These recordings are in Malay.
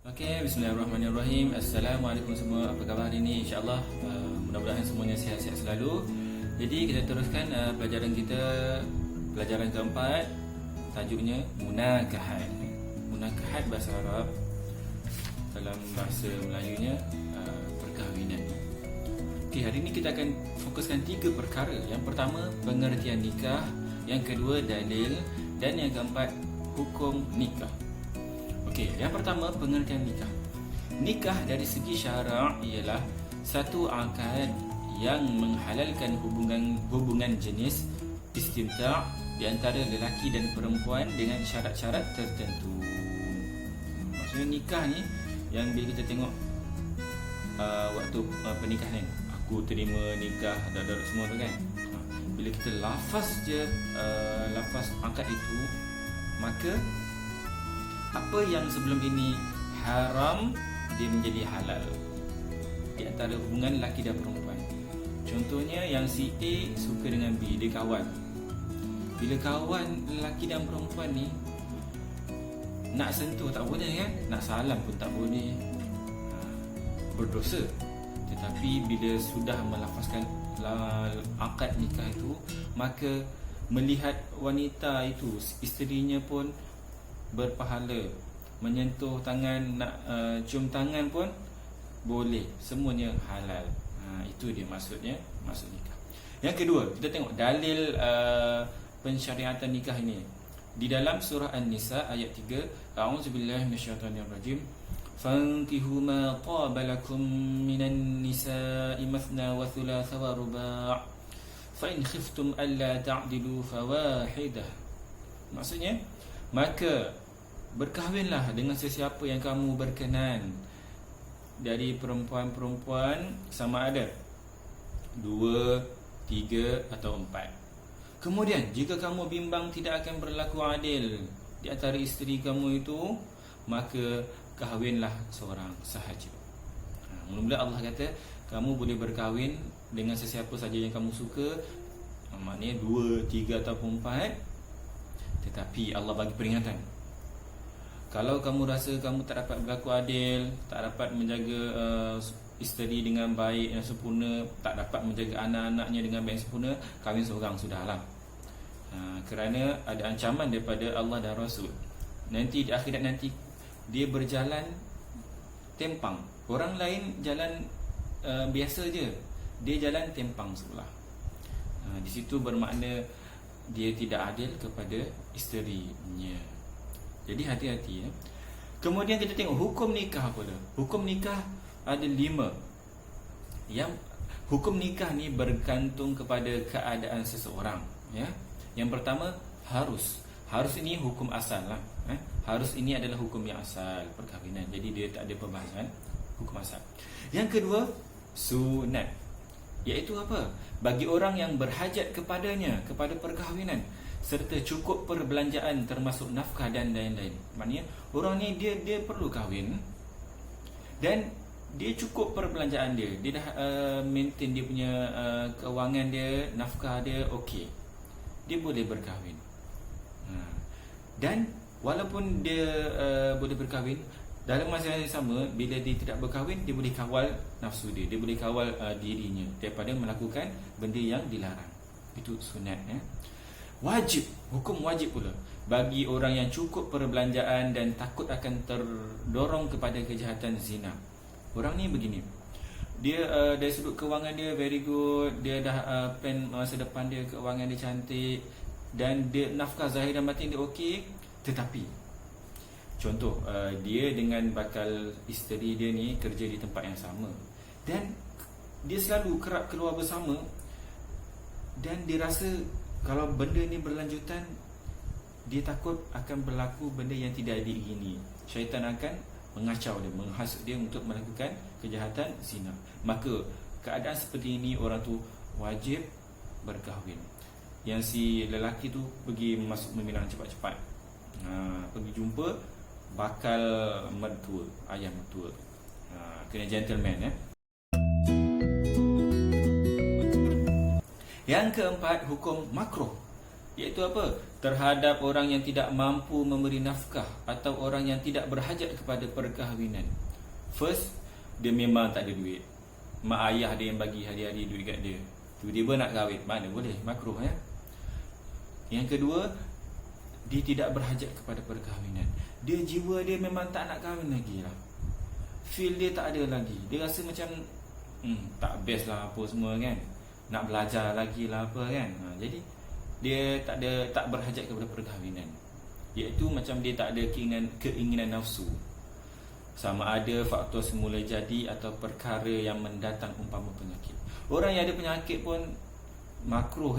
Okey, bismillahirrahmanirrahim. Assalamualaikum semua. Apa khabar hari ini? InsyaAllah mudah-mudahan semuanya sihat-sihat selalu. Jadi kita teruskan pelajaran kita, pelajaran keempat. Tajuknya Munakahat. Munakahat bahasa Arab, dalam bahasa Melayunya perkahwinan. Okey, hari ini kita akan fokuskan 3 perkara. Yang pertama, pengertian nikah. Yang kedua, dalil. Dan yang keempat, hukum nikah. Okey, yang pertama, pengertian nikah. Nikah dari segi syarak ialah satu akad yang menghalalkan hubungan jenis istimta' di antara lelaki dan perempuan dengan syarat-syarat tertentu. Maksudnya nikah ni yang bila kita tengok waktu pernikahan, aku terima nikah dan semua tu kan. Bila kita lafaz je lafaz akad itu, maka apa yang sebelum ini haram, dia menjadi halal di antara hubungan lelaki dan perempuan. Contohnya yang si A suka dengan B, dia kawan. Bila kawan lelaki dan perempuan ni, nak sentuh tak boleh kan, nak salam pun tak boleh, berdosa. Tetapi bila sudah melafazkan akad nikah itu, maka melihat wanita itu, isterinya pun berpahala, menyentuh tangan, nak cium tangan pun boleh, semuanya halal. Itu dia maksudnya, maksud nikah. Yang kedua, kita tengok dalil pensyariatan nikah ini di dalam surah An-Nisa ayat 3. A'udzubillahi minasyaitonirrajim. Fankihu ma qabalakum minan nisa'i mathna wa thulatha wa ruba' fa in khiftum alla ta'dilu fawahidah. Maksudnya, maka berkahwinlah dengan sesiapa yang kamu berkenan dari perempuan-perempuan, sama ada 2, 3 atau 4. Kemudian jika kamu bimbang tidak akan berlaku adil di antara isteri kamu itu, maka kahwinlah seorang sahaja. Mula-mula Allah kata kamu boleh berkahwin dengan sesiapa saja yang kamu suka, maknanya 2, 3 ataupun 4. Tetapi Allah bagi peringatan, kalau kamu rasa kamu tak dapat berlaku adil, tak dapat menjaga isteri dengan baik dan sempurna, tak dapat menjaga anak-anaknya dengan baik dan sempurna, kahwin seorang sudahlah. Kerana ada ancaman daripada Allah dan Rasul. Nanti di akhirat nanti dia berjalan tempang. Orang lain jalan biasa je, dia jalan tempang sebelah. Di situ bermakna dia tidak adil kepada isterinya. Jadi hati-hati ya. Kemudian kita tengok hukum nikah apa dah. Hukum nikah ada 5. Yang hukum nikah ni bergantung kepada keadaan seseorang ya. Yang pertama, harus ini hukum asal lah. Harus ini adalah hukum yang asal perkahwinan. Jadi dia tak ada perbahasan, hukum asal. Yang kedua, sunat, iaitu apa? Bagi orang yang berhajat kepadanya, kepada perkahwinan, serta cukup perbelanjaan termasuk nafkah dan lain-lain. Maknanya orang ni dia perlu kahwin dan dia cukup perbelanjaan dia. Dia dah maintain dia punya kewangan dia, nafkah dia okey. Dia boleh berkahwin. Dan walaupun dia boleh berkahwin, dalam masa yang sama, bila dia tidak berkahwin, dia boleh kawal nafsu dia, dia boleh kawal dirinya daripada melakukan benda yang dilarang. Itu sunat ya. Wajib, hukum wajib pula bagi orang yang cukup perbelanjaan dan takut akan terdorong kepada kejahatan zina. Orang ni begini, dia dari sudut kewangan dia very good, dia dah plan masa depan dia, kewangan dia cantik, dan dia nafkah zahir dan batin dia okey. Tetapi contoh, dia dengan bakal isteri dia ni kerja di tempat yang sama, dan dia selalu kerap keluar bersama, dan dia rasa kalau benda ni berlanjutan, dia takut akan berlaku benda yang tidak diingini. Syaitan akan mengacau dia, menghasut dia untuk melakukan kejahatan zina. Maka keadaan seperti ini, orang tu wajib berkahwin. Yang si lelaki tu pergi masuk meminang cepat-cepat, pergi jumpa bakal mertua, ayah mertua. Kena gentleman ya. Yang keempat, hukum makruh, iaitu apa? terhadap orang yang tidak mampu memberi nafkah atau orang yang tidak berhajat kepada perkahwinan. First, dia memang tak ada duit. Mak ayah dia yang bagi hari-hari duit kat dia. Tiba-tiba nak kahwin, mana boleh, makruh ya. Yang kedua, dia tidak berhajat kepada perkahwinan. Dia jiwa dia memang tak nak kahwin lagi lah. Feel dia tak ada lagi. Dia rasa macam tak best lah apa semua kan. Nak belajar lagi lah apa kan. Jadi dia tak berhajat kepada perkahwinan. Iaitu macam dia tak ada keinginan nafsu. Sama ada faktor semula jadi atau perkara yang mendatang umpama penyakit. Orang yang ada penyakit pun makruh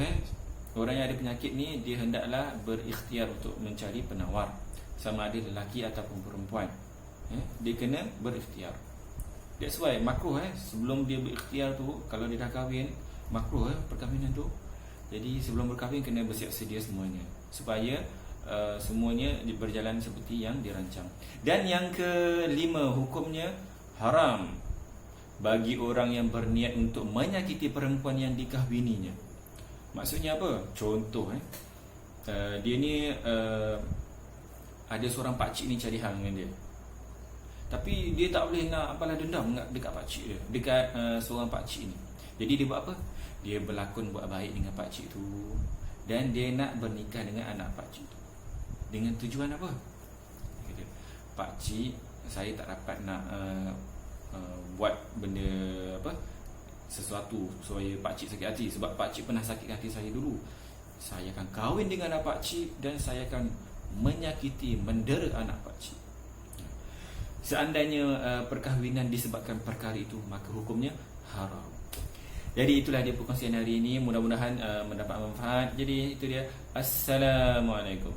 Orang yang ada penyakit ni dia hendaklah berikhtiar untuk mencari penawar, sama ada lelaki ataupun perempuan. Dia kena berikhtiar. That's why makruh sebelum dia berikhtiar tu, kalau dia dah kahwin, makruh perkahwinan tu. Jadi sebelum berkahwin kena bersiap sedia semuanya supaya semuanya berjalan seperti yang dirancang. Dan yang kelima, hukumnya haram bagi orang yang berniat untuk menyakiti perempuan yang dikahwininya. Maksudnya apa? Contoh dia ni ada seorang pakcik ni cari hang dengan dia, tapi dia tak boleh nak balas dendam dekat pakcik dia, dekat seorang pakcik ni. Jadi dia buat apa? Dia berlakon buat baik dengan pakcik tu, dan dia nak bernikah dengan anak pakcik tu. Dengan tujuan apa? Dia kata, pakcik, saya tak dapat nak buat benda sesuatu supaya pakcik sakit hati, sebab pakcik pernah sakit hati saya dulu. Saya akan kahwin dengan anak pakcik dan saya akan menyakiti, mendera anak pakcik. Seandainya perkahwinan disebabkan perkara itu, maka hukumnya haram. Jadi itulah dia perkongsian hari ini. Mudah-mudahan mendapat manfaat. Jadi itu dia. Assalamualaikum.